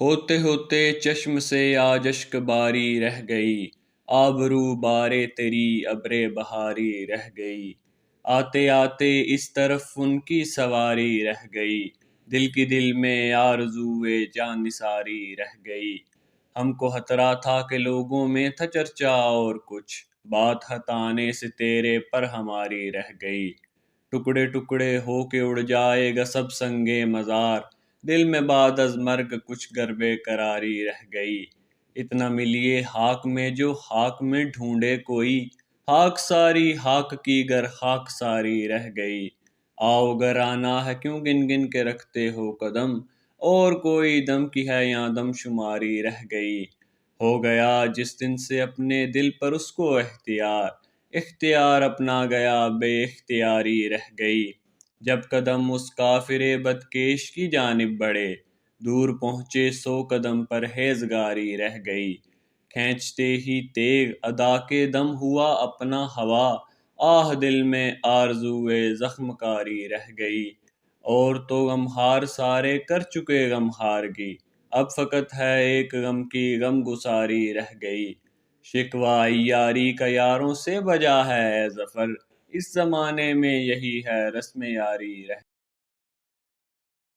ہوتے ہوتے چشم سے آج اشک باری رہ گئی، آبرو بارے تیری ابر بہاری رہ گئی۔ آتے آتے اس طرف ان کی سواری رہ گئی، دل کی دل میں آرزوئے جان نثاری رہ گئی۔ ہم کو خطرہ تھا کہ لوگوں میں تھا چرچا اور کچھ، بات ہتانے سے تیرے پر ہماری رہ گئی۔ ٹکڑے ٹکڑے ہو کے اڑ جائے گا سب سنگے مزار، دل میں بعد از مرگ کچھ گرب قراری رہ گئی۔ اتنا ملیے خاک میں جو خاک میں ڈھونڈے کوئی، خاک ساری خاک کی گر خاک ساری رہ گئی۔ آؤ گر آنا ہے کیوں گن گن کے رکھتے ہو قدم، اور کوئی دم کی ہے یہاں دم شماری رہ گئی۔ ہو گیا جس دن سے اپنے دل پر اس کو اختیار، اختیار اپنا گیا بے اختیاری رہ گئی۔ جب قدم اس کافر بدکیش کی جانب بڑھے، دور پہنچے 100 قدم پرہیزگاری رہ گئی۔ کھینچتے ہی تیغ ادا کے دم ہوا اپنا ہوا، آہ دل میں آرزوئے زخم کاری رہ گئی۔ اور تو غمخوار سارے کر چکے غم خارگی، اب فقط ہے ایک غم کی غم گساری رہ گئی۔ شکوہ عیاری کا یاروں سے بجا ہے اے ظفر، اس زمانے میں یہی ہے رسم یاری رہ